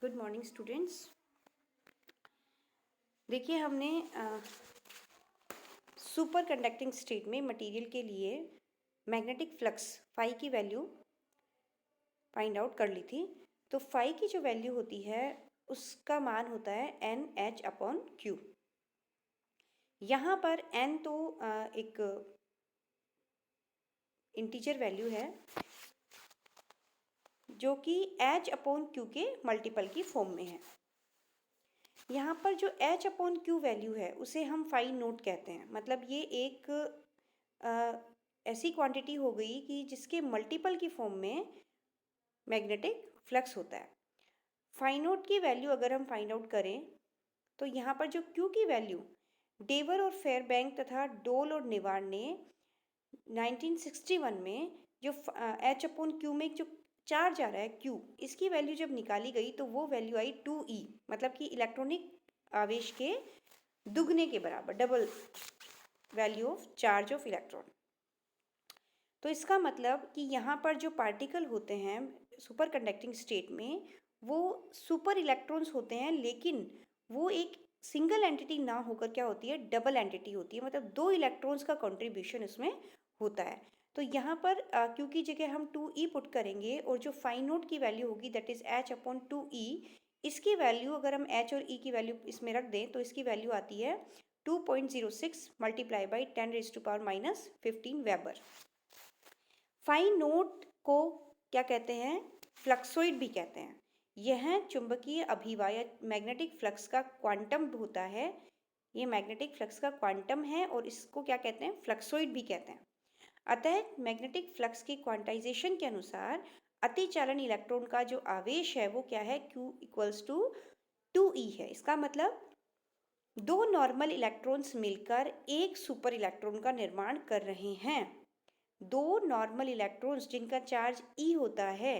Good morning students. देखिए हमने super conducting state में मटेरियल के लिए मैग्नेटिक फ्लक्स फाई की वैल्यू फाइंड आउट कर ली थी। तो फाई की जो वैल्यू होती है उसका मान होता है एन एच अपॉन क्यू। यहाँ पर एन तो एक इंटीजर वैल्यू है जो कि एच अपॉन क्यू के मल्टीपल की फॉर्म में है। यहाँ पर जो एच अपॉन क्यू वैल्यू है उसे हम फाई नोट कहते हैं। मतलब ये एक ऐसी क्वांटिटी हो गई कि जिसके मल्टीपल की फॉर्म में मैग्नेटिक फ्लक्स होता है। फाई नोट की वैल्यू अगर हम फाइंड आउट करें तो यहाँ पर जो क्यू की वैल्यू डेवर और फेयरबैंक तथा डोल और निवार ने 1961 में जो एच अपॉन क्यू में जो चार्ज आ रहा है क्यू, इसकी वैल्यू जब निकाली गई तो वो वैल्यू आई 2e, मतलब कि इलेक्ट्रॉनिक आवेश के दुगने के बराबर, double value of charge of electron. तो इसका मतलब कि यहाँ पर जो पार्टिकल होते हैं सुपर कंडक्टिंग स्टेट में वो सुपर इलेक्ट्रॉन्स होते हैं, लेकिन वो एक सिंगल एंटिटी ना होकर क्या होती है, डबल एंटिटी होती है। मतलब दो इलेक्ट्रॉन्स का कंट्रीब्यूशन उसमें होता है। तो यहाँ पर क्यू की जगह हम 2e पुट करेंगे और जो फाई नोट की वैल्यू होगी that is H upon 2e, इसकी वैल्यू अगर हम एच और ई की वैल्यू इसमें रख दें तो इसकी वैल्यू आती है 2.06 multiply by 10⁻⁻15 weber. Phi naught को क्या कहते हैं, फ्लक्सोइड भी कहते हैं। यह चुंबकीय अभिवा या मैग्नेटिक फ्लक्स का क्वांटम होता है। ये मैग्नेटिक फ्लक्स का क्वांटम है और इसको क्या कहते हैं, फ्लक्सोइड भी कहते हैं। अतः मैग्नेटिक फ्लक्स की क्वांटाइजेशन के अनुसार अतिचालन इलेक्ट्रॉन का जो आवेश है वो क्या है, Q इक्वल्स टू 2e है। इसका मतलब दो नॉर्मल इलेक्ट्रॉन्स मिलकर एक सुपर इलेक्ट्रॉन का निर्माण कर रहे हैं। दो नॉर्मल इलेक्ट्रॉन्स जिनका चार्ज E होता है,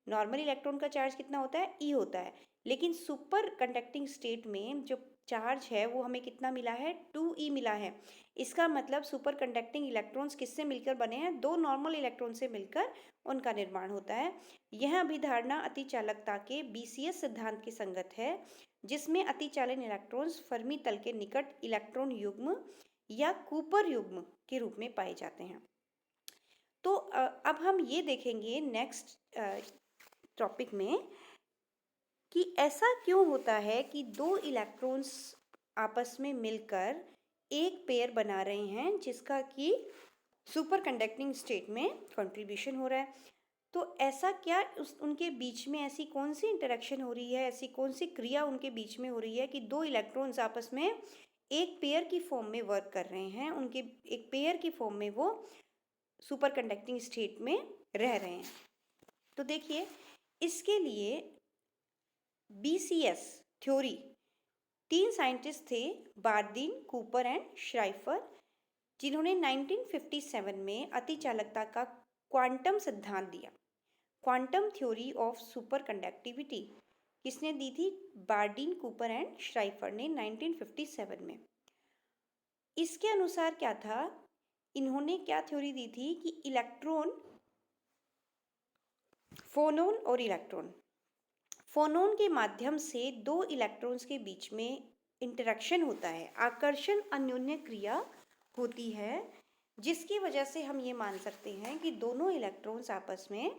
नॉर्मल इलेक्ट्रॉन का चार्ज कितना होता है, E होता है, लेकिन सुपर कंडक्टिंग स्टेट में जो चार्ज है वो हमें कितना मिला है, 2e मिला है। इसका मतलब सुपर कंडक्टिंग इलेक्ट्रॉन्स किससे मिलकर बने हैं, दो नॉर्मल इलेक्ट्रॉन से मिलकर उनका निर्माण होता है। यह अभिधारणा अतिचालकता के BCS सिद्धांत की संगत है, जिसमें अतिचालन इलेक्ट्रॉन्स फर्मी तल के निकट इलेक्ट्रॉन युग्म या कूपर युग्म के रूप में पाए जाते हैं। तो अब हम ये देखेंगे नेक्स्ट टॉपिक में कि ऐसा क्यों होता है कि दो इलेक्ट्रॉन्स आपस में मिलकर एक पेयर बना रहे हैं जिसका कि सुपर कंडक्टिंग स्टेट में कंट्रीब्यूशन हो रहा है। तो ऐसा क्या उनके बीच में ऐसी कौन सी इंटरेक्शन हो रही है, ऐसी कौन सी क्रिया उनके बीच में हो रही है कि दो इलेक्ट्रॉन्स आपस में एक पेयर की फॉर्म में वर्क कर रहे हैं, उनके एक पेयर की फॉर्म में वो सुपर कंडक्टिंग स्टेट में रह रहे हैं। तो देखिए इसके लिए BCS थ्योरी, तीन साइंटिस्ट थे, बार्दीन, कूपर एंड श्राइफर, जिन्होंने 1957 में अतिचालकता का क्वांटम सिद्धांत दिया। Quantum theory of super conductivity किसने दी थी, बार्दीन, कूपर एंड श्राइफर ने 1957 में। इसके अनुसार क्या था, इन्होंने क्या थ्योरी दी थी कि इलेक्ट्रॉन, फोनोन और इलेक्ट्रॉन, फोनोन के माध्यम से दो इलेक्ट्रॉन्स के बीच में इंटरेक्शन होता है, आकर्षण अन्योन्य क्रिया होती है, जिसकी वजह से हम ये मान सकते हैं कि दोनों इलेक्ट्रॉन्स आपस में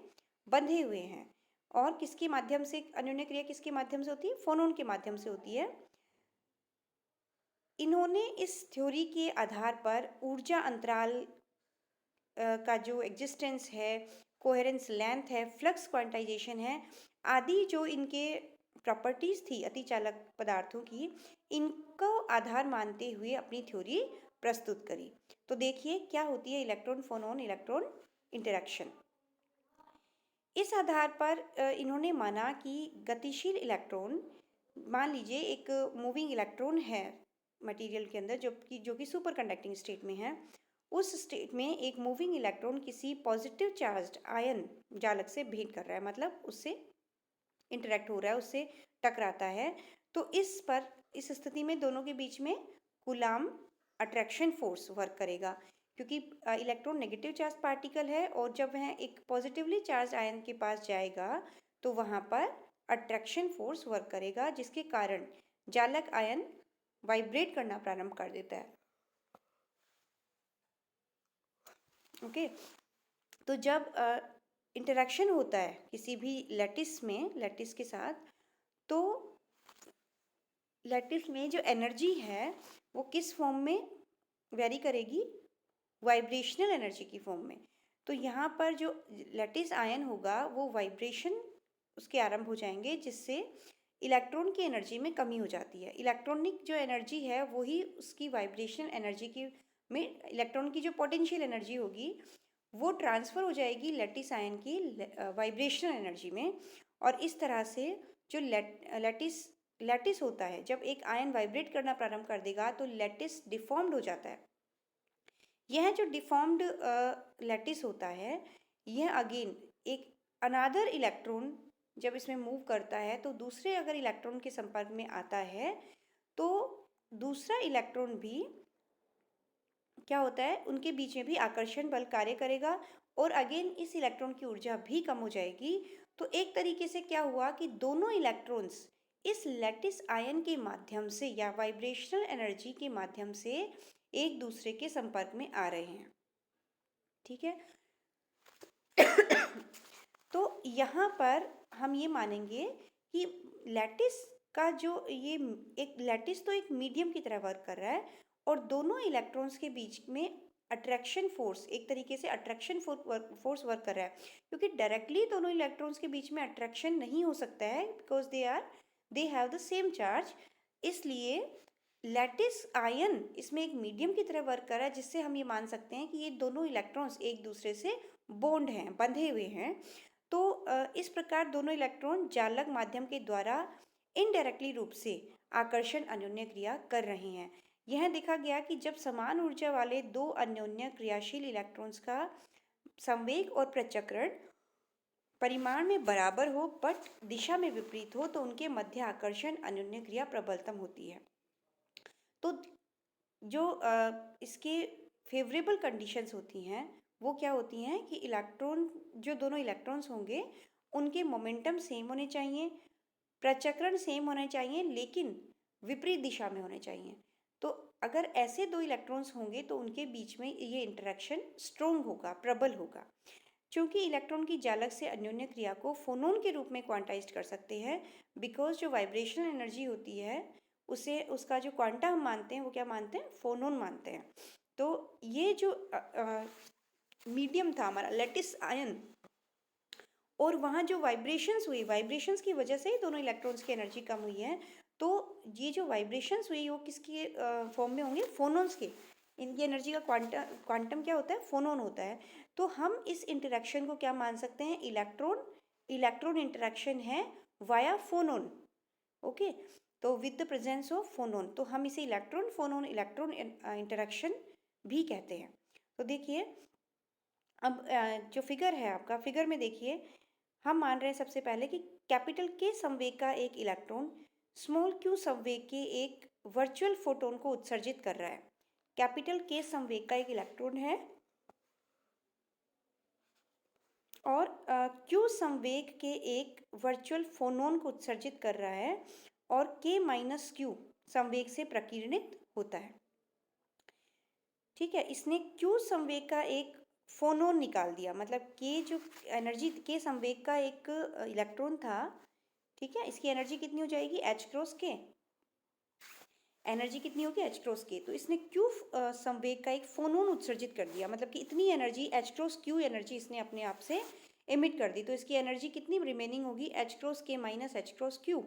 बंधे हुए हैं। और किसके माध्यम से अन्योन्य क्रिया, किसके माध्यम से होती है, फोनोन के माध्यम से होती है। इन्होंने इस थ्योरी के आधार पर ऊर्जा अंतराल का जो एग्जिस्टेंस है, कोहेरेंस लेंथ है, फ्लक्स क्वांटाइजेशन है, आदि जो इनके प्रॉपर्टीज़ थी अतिचालक पदार्थों की, इनको आधार मानते हुए अपनी थ्योरी प्रस्तुत करी। तो देखिए क्या होती है इलेक्ट्रॉन फोनोन इलेक्ट्रॉन इंटरेक्शन। इस आधार पर इन्होंने माना कि गतिशील इलेक्ट्रॉन, मान लीजिए एक मूविंग इलेक्ट्रॉन है मटेरियल के अंदर जो कि सुपर कंडक्टिंग स्टेट में है, उस स्टेट में एक मूविंग इलेक्ट्रॉन किसी पॉजिटिव चार्ज्ड आयन जालक से भेंट कर रहा है, मतलब उससे इंटरेक्ट हो रहा है, उससे टकराता है। तो इस स्थिति में दोनों के बीच में कूलाम अट्रैक्शन फोर्स वर्क करेगा, क्योंकि इलेक्ट्रॉन नेगेटिव चार्ज पार्टिकल है और जब वह एक पॉजिटिवली चार्ज आयन के पास जाएगा तो वहाँ पर अट्रैक्शन फोर्स वर्क करेगा, जिसके कारण जालक आयन वाइब्रेट करना प्रारंभ कर देता है। ओके, तो जब इंटरेक्शन होता है किसी भी लैटिस में, लैटिस के साथ, तो लैटिस में जो एनर्जी है वो किस फॉर्म में वेरी करेगी? वाइब्रेशनल एनर्जी की फॉर्म में। तो यहाँ पर जो लैटिस आयन होगा वो वाइब्रेशन उसके आरंभ हो जाएंगे, जिससे इलेक्ट्रॉन की एनर्जी में कमी हो जाती है। इलेक्ट्रॉनिक जो एनर्जी है वही उसकी वाइब्रेशनल एनर्जी की में इलेक्ट्रॉन की जो पोटेंशियल एनर्जी होगी वो ट्रांसफ़र हो जाएगी लैटिस आयन की वाइब्रेशनल एनर्जी में। और इस तरह से जो लैटिस होता है, जब एक आयन वाइब्रेट करना प्रारंभ कर देगा तो लैटिस डिफॉर्म्ड हो जाता है। यह जो डिफॉर्म्ड लैटिस होता है, यह अगेन एक अनादर इलेक्ट्रॉन जब इसमें मूव करता है तो दूसरे अगर इलेक्ट्रॉन के संपर्क में आता है तो दूसरा इलेक्ट्रॉन भी क्या होता है, उनके बीच में भी आकर्षण बल कार्य करेगा और अगेन इस इलेक्ट्रॉन की ऊर्जा भी कम हो जाएगी। तो एक तरीके से क्या हुआ कि दोनों इलेक्ट्रॉन्स इस लैटिस आयन के माध्यम से या वाइब्रेशनल एनर्जी के माध्यम से एक दूसरे के संपर्क में आ रहे हैं। ठीक है। तो यहाँ पर हम ये मानेंगे कि लैटिस का जो ये एक लैटिस तो एक मीडियम की तरह वर्क कर रहा है और दोनों इलेक्ट्रॉन्स के बीच में अट्रैक्शन फोर्स, एक तरीके से अट्रैक्शन फोर्स वर्क कर रहा है, क्योंकि डायरेक्टली दोनों इलेक्ट्रॉन्स के बीच में अट्रैक्शन नहीं हो सकता है because they have the same charge. इसलिए लैटिस आयन इसमें एक मीडियम की तरह वर्क कर रहा है, जिससे हम ये मान सकते हैं कि ये दोनों इलेक्ट्रॉन्स एक दूसरे से बॉन्ड हैं, बंधे हुए हैं। तो इस प्रकार दोनों इलेक्ट्रॉन जालक माध्यम के द्वारा इनडायरेक्टली रूप से आकर्षण अन्योन्य क्रिया कर रहे हैं। यह देखा गया कि जब समान ऊर्जा वाले दो अन्योन्य क्रियाशील इलेक्ट्रॉन्स का संवेग और प्रचक्रण परिमाण में बराबर हो बट दिशा में विपरीत हो तो उनके मध्य आकर्षण अन्योन्य क्रिया प्रबलतम होती है। तो जो इसके फेवरेबल कंडीशंस होती हैं वो क्या होती हैं कि इलेक्ट्रॉन, जो दोनों इलेक्ट्रॉन्स होंगे उनके मोमेंटम सेम होने चाहिए, प्रचक्रण सेम होने चाहिए, लेकिन विपरीत दिशा में होने चाहिए। तो अगर ऐसे दो इलेक्ट्रॉन्स होंगे तो उनके बीच में ये इंटरेक्शन स्ट्रोंग होगा, प्रबल होगा। चूंकि इलेक्ट्रॉन की जालक से अन्योन्य क्रिया को फोनोन के रूप में क्वांटाइज्ड कर सकते हैं, बिकॉज जो वाइब्रेशनल एनर्जी होती है उसे उसका जो क्वांटा हम मानते हैं वो क्या मानते हैं, फोनोन मानते हैं। तो ये जो मीडियम था हमारा लैटिस आयन, और वहाँ जो वाइब्रेशंस हुई, वाइब्रेशंस की वजह से ही दोनों इलेक्ट्रॉन्स की एनर्जी कम हुई है। तो ये जो वाइब्रेशंस हुई वो किसके फॉर्म में होंगे, फोनोन्स के। इनकी एनर्जी का क्वांटम क्या होता है, फोनोन होता है। तो हम इस इंटरेक्शन को क्या मान सकते हैं, इलेक्ट्रॉन इलेक्ट्रॉन इंटरेक्शन है वाया फोनोन। ओके, तो with the presence of phonon, तो हम इसे इलेक्ट्रॉन फोनोन इलेक्ट्रॉन इंटरेक्शन भी कहते हैं। तो देखिए अब जो फिगर है आपका, फिगर में देखिए हम मान रहे हैं सबसे पहले कि कैपिटल के संवेग का एक इलेक्ट्रॉन स्मॉल क्यू संवेग के एक वर्चुअल फोटोन को उत्सर्जित कर रहा है। कैपिटल के संवेग का एक इलेक्ट्रॉन है और क्यू संवेग के एक वर्चुअल फोनोन को उत्सर्जित कर रहा है और के माइनस क्यू संवेग से प्रकीर्णित होता है। ठीक है, इसने क्यू संवेग का एक फोनोन निकाल दिया, मतलब के जो एनर्जी के संवेग का एक इलेक्ट्रॉन था, ठीक है, इसकी एनर्जी कितनी हो जाएगी, एच क्रॉस के, एनर्जी कितनी होगी एच क्रॉस के। तो इसने क्यू संवेग का एक फोनोन उत्सर्जित कर दिया, मतलब कि इतनी energy H cross Q energy इसने अपने आप से एमिट कर दी। तो इसकी एनर्जी कितनी रिमेनिंग होगी, एच क्रॉस के माइनस एच क्रॉस क्यू।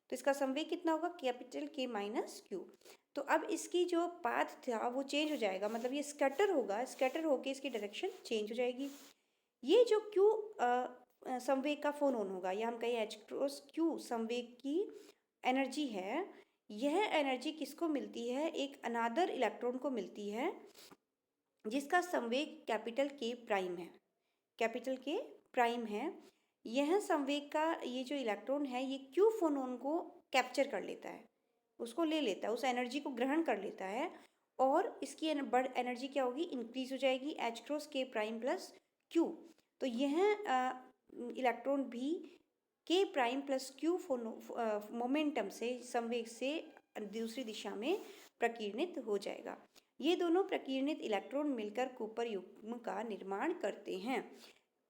तो इसका संवेग कितना होगा, कैपिटल के माइनस क्यू। तो अब इसकी जो पाथ था वो चेंज हो जाएगा, मतलब ये स्कैटर होगा, स्कैटर होके इसकी डायरेक्शन चेंज हो जाएगी। ये जो क्यू संवेग का फोनोन होगा, या हम कहें एच क्रॉस क्यू संवेग की एनर्जी है, यह एनर्जी किसको मिलती है, एक अनादर इलेक्ट्रॉन को मिलती है जिसका संवेग कैपिटल के प्राइम है, कैपिटल के प्राइम है। यह संवेग का ये जो इलेक्ट्रॉन है ये क्यू फोनोन को कैप्चर कर लेता है, उसको ले लेता है, उस एनर्जी को ग्रहण कर लेता है और इसकी एनर्जी क्या होगी, इंक्रीज हो जाएगी, एच क्रॉस के प्राइम प्लस क्यू। तो यह इलेक्ट्रॉन भी K prime plus Q momentum से संवेग से दूसरी दिशा में प्रकीर्णित हो जाएगा। ये दोनों प्रकीर्णित इलेक्ट्रॉन मिलकर कूपर युग्म का निर्माण करते हैं।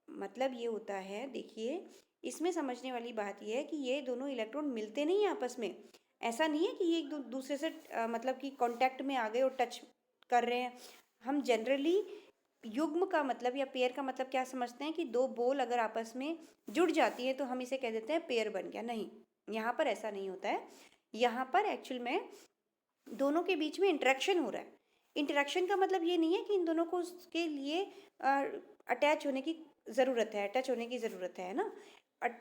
मतलब ये होता है, देखिए इसमें समझने वाली बात यह है कि ये दोनों इलेक्ट्रॉन मिलते नहीं हैं आपस में। ऐसा नहीं है कि ये एक दूसरे से मतलब कि कांटेक्ट में आ गए और टच कर रहे हैं। हम जनरली युग्म का मतलब या पेयर का मतलब क्या समझते हैं कि दो बॉल अगर आपस में जुड़ जाती है तो हम इसे कह देते हैं पेयर बन गया। नहीं, यहाँ पर ऐसा नहीं होता है। यहाँ पर एक्चुअल में दोनों के बीच में इंटरेक्शन हो रहा है। इंटरेक्शन का मतलब ये नहीं है कि इन दोनों को उसके लिए अटैच होने की ज़रूरत है, अटैच होने की ज़रूरत है ना।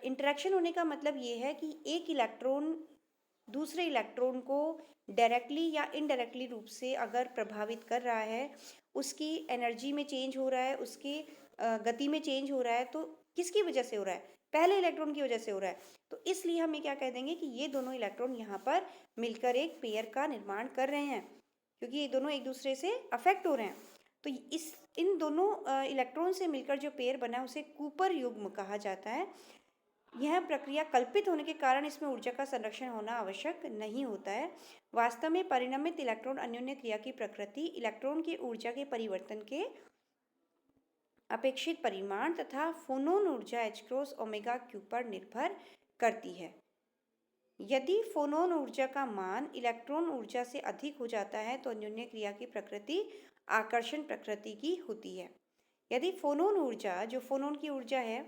इंटरेक्शन होने का मतलब ये है कि एक इलेक्ट्रॉन दूसरे इलेक्ट्रॉन को डायरेक्टली या इनडायरेक्टली रूप से अगर प्रभावित कर रहा है, उसकी एनर्जी में चेंज हो रहा है, उसकी गति में चेंज हो रहा है, तो किसकी वजह से हो रहा है? पहले इलेक्ट्रॉन की वजह से हो रहा है। तो इसलिए हम ये क्या कह देंगे कि ये दोनों इलेक्ट्रॉन यहाँ पर मिलकर एक पेयर का निर्माण कर रहे हैं, क्योंकि ये दोनों एक दूसरे से अफेक्ट हो रहे हैं। तो इन दोनों इलेक्ट्रॉन से मिलकर जो पेयर बना है उसे कूपर युग्म कहा जाता है। यह प्रक्रिया कल्पित होने के कारण इसमें ऊर्जा का संरक्षण होना आवश्यक नहीं होता है। वास्तव में परिणमित इलेक्ट्रॉन अन्योन्य क्रिया की प्रकृति इलेक्ट्रॉन की ऊर्जा के परिवर्तन के अपेक्षित परिमाण तथा फोनोन ऊर्जा h क्रॉस ओमेगा क्यू पर निर्भर करती है। यदि फोनोन ऊर्जा का मान इलेक्ट्रॉन ऊर्जा से अधिक हो जाता है तो अन्योन्य क्रिया की प्रकृति आकर्षण प्रकृति की होती है। यदि फोनोन ऊर्जा, जो फोनोन की ऊर्जा है,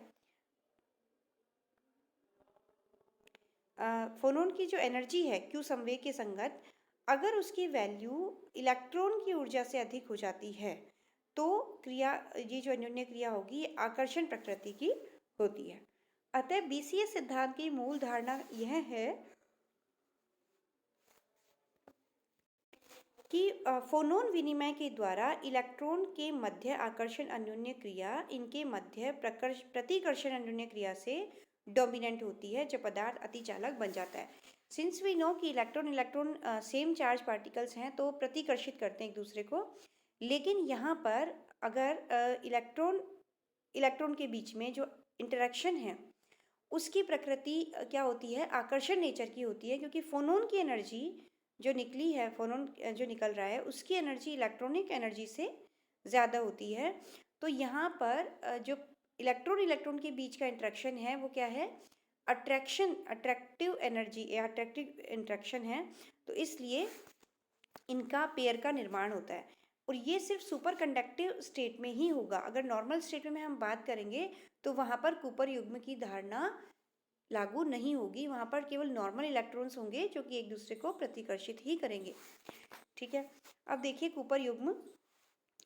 फोनोन की जो एनर्जी है क्यू संवेग के संगत, अगर उसकी वैल्यू इलेक्ट्रॉन की ऊर्जा से अधिक हो जाती है तो क्रिया, ये जो अन्योन्य क्रिया होगी, ये आकर्षण प्रकृति की होती है। अतः बीसीएस सिद्धांत की मूल धारणा यह है कि फोनोन विनिमय के द्वारा इलेक्ट्रॉन के मध्य आकर्षण अन्योन्य क्रिया इनके मध्य प्रतिकर्षण अन्योन्य क्रिया से डोमिनेंट होती है, जो पदार्थ अतिचालक बन जाता है। सिंस वी नो कि इलेक्ट्रॉन सेम चार्ज पार्टिकल्स हैं तो प्रतिकर्षित करते हैं एक दूसरे को, लेकिन यहाँ पर अगर इलेक्ट्रॉन के बीच में जो इंटरेक्शन है उसकी प्रकृति क्या होती है? आकर्षण नेचर की होती है, क्योंकि फोनोन की एनर्जी जो निकली है, फोनोन जो निकल रहा है उसकी एनर्जी इलेक्ट्रॉनिक एनर्जी से ज़्यादा होती है। तो यहाँ पर जो इलेक्ट्रॉन के बीच का इंटरेक्शन है वो क्या है? अट्रैक्टिव एनर्जी या अट्रैक्टिव इंटरेक्शन है। तो इसलिए इनका पेयर का निर्माण होता है, और ये सिर्फ सुपर कंडक्टिव स्टेट में ही होगा। अगर नॉर्मल स्टेट में हम बात करेंगे तो वहाँ पर कूपर युग्म की धारणा लागू नहीं होगी। वहाँ पर केवल नॉर्मल इलेक्ट्रॉन्स होंगे जो कि एक दूसरे को प्रतिकर्षित ही करेंगे। ठीक है, अब देखिए कूपर युग्म।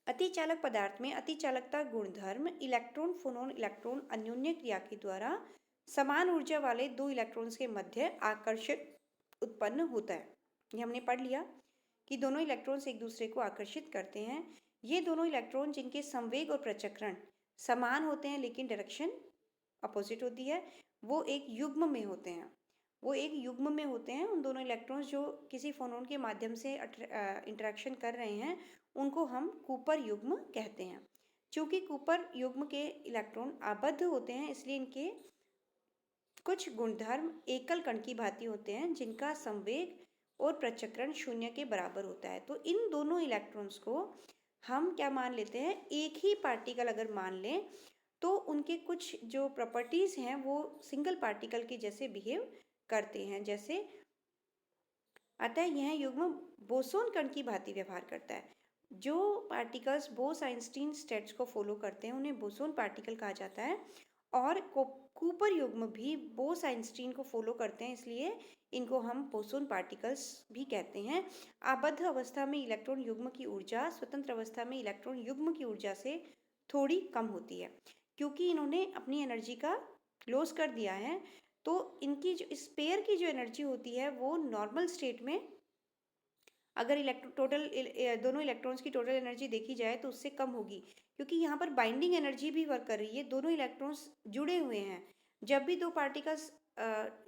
अतिचालक पदार्थ में अतिचालकता गुणधर्म इलेक्ट्रॉन फोनोन इलेक्ट्रॉन अन्योन्य क्रिया के द्वारा समान ऊर्जा वाले दो इलेक्ट्रॉन्स के मध्य आकर्षण उत्पन्न होता है। ये हमने पढ़ लिया कि दोनों इलेक्ट्रॉन्स एक दूसरे को आकर्षित करते हैं। ये दोनों इलेक्ट्रॉन जिनके संवेग और प्रचक्रण समान होते हैं लेकिन डायरेक्शन अपोजिट होती है, वो एक युग्म में होते हैं। उन दोनों इलेक्ट्रॉन्स जो किसी फोनोन के माध्यम से इंटरेक्शन कर रहे हैं उनको हम कूपर युग्म कहते हैं। चूँकि कूपर युग्म के इलेक्ट्रॉन आबद्ध होते हैं इसलिए इनके कुछ गुणधर्म एकल कण की भांति होते हैं जिनका संवेग और प्रचक्रण शून्य के बराबर होता है। तो इन दोनों इलेक्ट्रॉन्स को हम क्या मान लेते हैं? एक ही पार्टिकल अगर मान लें तो उनके कुछ जो प्रॉपर्टीज हैं वो सिंगल पार्टिकल के जैसे बिहेव करते हैं। जैसे अतः यह युग्म बोसोन कण की भांति व्यवहार करता है। जो पार्टिकल्स बोस-आइंस्टीन स्टेट्स को फॉलो करते हैं उन्हें बोसोन पार्टिकल कहा जाता है, और कूपर युग्म भी बोस-आइंस्टीन को फॉलो करते हैं, इसलिए इनको हम बोसोन पार्टिकल्स भी कहते हैं। आबद्ध अवस्था में इलेक्ट्रॉन युग्म की ऊर्जा स्वतंत्र अवस्था में इलेक्ट्रॉन युग्म की ऊर्जा से थोड़ी कम होती है, क्योंकि इन्होंने अपनी एनर्जी का लॉस कर दिया है। तो इनकी जो इस पेयर की जो एनर्जी होती है वो नॉर्मल स्टेट में अगर दोनों इलेक्ट्रॉन्स की टोटल एनर्जी देखी जाए तो उससे कम होगी, क्योंकि यहाँ पर बाइंडिंग एनर्जी भी वर्क कर रही है। दोनों इलेक्ट्रॉन्स जुड़े हुए हैं। जब भी दो पार्टिकल्स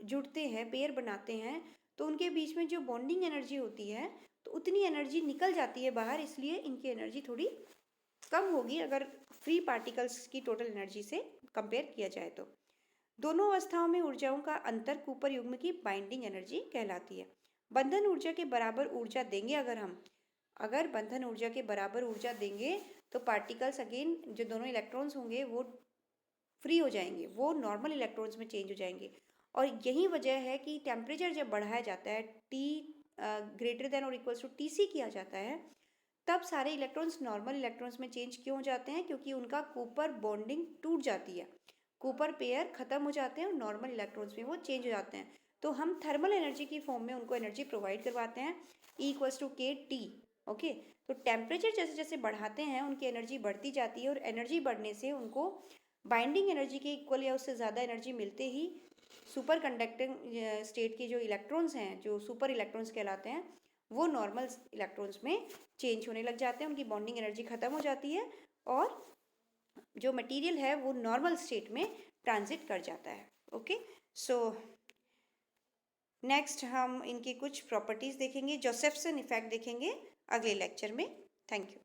जुड़ते हैं, पेयर बनाते हैं, तो उनके बीच में जो बॉन्डिंग एनर्जी होती है तो उतनी एनर्जी निकल जाती है बाहर, इसलिए इनकी एनर्जी थोड़ी कम होगी अगर फ्री पार्टिकल्स की टोटल एनर्जी से कंपेयर किया जाए तो। दोनों अवस्थाओं में ऊर्जाओं का अंतर कूपर युग्म की बाइंडिंग एनर्जी कहलाती है। बंधन ऊर्जा के बराबर ऊर्जा देंगे अगर बंधन ऊर्जा के बराबर ऊर्जा देंगे तो पार्टिकल्स अगेन जो दोनों इलेक्ट्रॉन्स होंगे वो फ्री हो जाएंगे, वो नॉर्मल इलेक्ट्रॉन्स में चेंज हो जाएंगे। और यही वजह है कि टेम्परेचर जब बढ़ाया जाता है, टी ग्रेटर देन और इक्वल्स टू टी किया जाता है, तब सारे इलेक्ट्रॉन्स नॉर्मल इलेक्ट्रॉन्स में चेंज क्यों हो जाते हैं? क्योंकि उनका कूपर बॉन्डिंग टूट जाती है, कूपर पेयर खत्म हो जाते हैं और नॉर्मल इलेक्ट्रॉन्स में वो चेंज हो जाते हैं। तो हम थर्मल एनर्जी की फॉर्म में उनको एनर्जी प्रोवाइड करवाते हैं, E=KT। ओके, तो टेम्परेचर जैसे जैसे बढ़ाते हैं उनकी एनर्जी बढ़ती जाती है और एनर्जी बढ़ने से उनको बाइंडिंग एनर्जी के इक्वल या उससे ज़्यादा एनर्जी मिलते ही सुपर कंडक्टिंग स्टेट के जो इलेक्ट्रॉन्स हैं, जो सुपर इलेक्ट्रॉन्स कहलाते हैं, वो नॉर्मल इलेक्ट्रॉन्स में चेंज होने लग जाते हैं, उनकी बॉन्डिंग एनर्जी खत्म हो जाती है और जो मटेरियल है वो नॉर्मल स्टेट में ट्रांजिट कर जाता है। ओके, सो नेक्स्ट हम इनकी कुछ प्रॉपर्टीज़ देखेंगे, जोसेफसन इफेक्ट देखेंगे अगले लेक्चर में। Thank you.